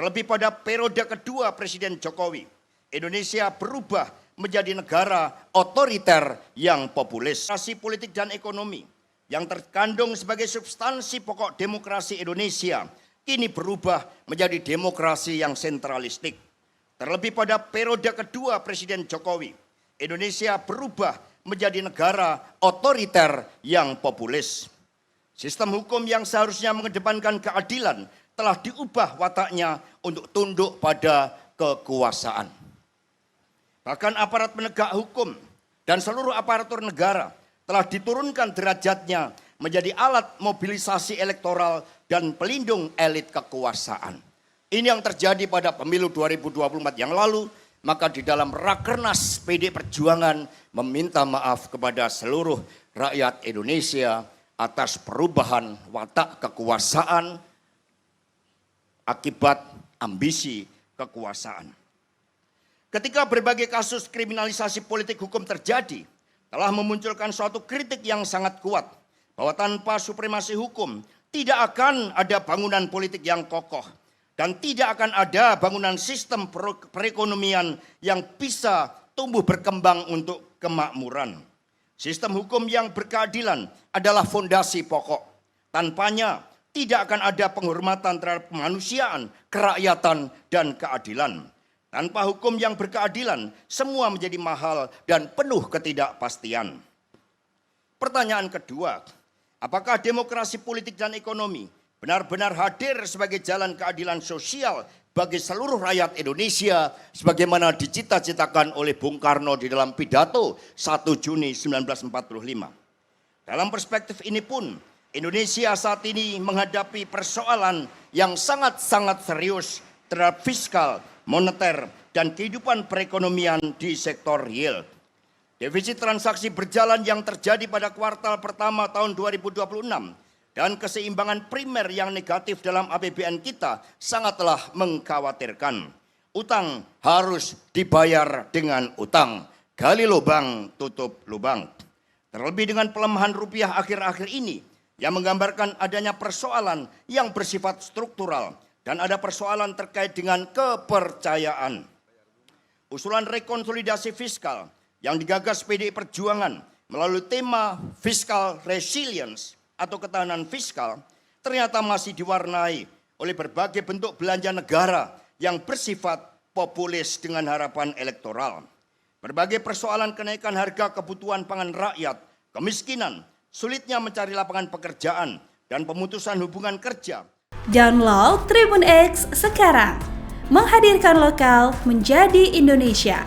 Terlebih pada periode kedua Presiden Jokowi, Indonesia berubah menjadi negara otoriter yang populis. Demokrasi politik dan ekonomi yang terkandung sebagai substansi pokok demokrasi Indonesia kini berubah menjadi demokrasi yang sentralistik. Terlebih pada periode kedua Presiden Jokowi, Indonesia berubah menjadi negara otoriter yang populis. Sistem hukum yang seharusnya mengedepankan keadilan telah diubah wataknya untuk tunduk pada kekuasaan. Bahkan aparat penegak hukum dan seluruh aparatur negara telah diturunkan derajatnya menjadi alat mobilisasi elektoral dan pelindung elit kekuasaan. Ini yang terjadi pada pemilu 2024 yang lalu, maka di dalam Rakernas PD Perjuangan meminta maaf kepada seluruh rakyat Indonesia atas perubahan watak kekuasaan akibat ambisi kekuasaan. Ketika berbagai kasus kriminalisasi politik hukum terjadi, telah memunculkan suatu kritik yang sangat kuat bahwa tanpa supremasi hukum tidak akan ada bangunan politik yang kokoh dan tidak akan ada bangunan sistem perekonomian yang bisa tumbuh berkembang untuk kemakmuran. Sistem hukum yang berkeadilan adalah fondasi pokok. Tanpanya tidak akan ada penghormatan terhadap kemanusiaan, kerakyatan, dan keadilan. Tanpa hukum yang berkeadilan, semua menjadi mahal dan penuh ketidakpastian. Pertanyaan kedua, apakah demokrasi politik dan ekonomi benar-benar hadir sebagai jalan keadilan sosial bagi seluruh rakyat Indonesia sebagaimana dicita-citakan oleh Bung Karno di dalam pidato 1 Juni 1945. Dalam perspektif ini pun, Indonesia saat ini menghadapi persoalan yang sangat-sangat serius terhadap fiskal, moneter, dan kehidupan perekonomian di sektor real. Defisit transaksi berjalan yang terjadi pada kuartal pertama tahun 2026 dan keseimbangan primer yang negatif dalam APBN kita sangatlah mengkhawatirkan. Utang harus dibayar dengan utang. Gali lubang, tutup lubang. Terlebih dengan pelemahan rupiah akhir-akhir ini yang menggambarkan adanya persoalan yang bersifat struktural dan ada persoalan terkait dengan kepercayaan. Usulan rekonsolidasi fiskal yang digagas PDI Perjuangan melalui tema Fiscal Resilience atau ketahanan fiskal ternyata masih diwarnai oleh berbagai bentuk belanja negara yang bersifat populis dengan harapan elektoral. Berbagai persoalan kenaikan harga kebutuhan pangan rakyat, kemiskinan, sulitnya mencari lapangan pekerjaan, dan pemutusan hubungan kerja. Download Tribun X sekarang, menghadirkan lokal menjadi Indonesia.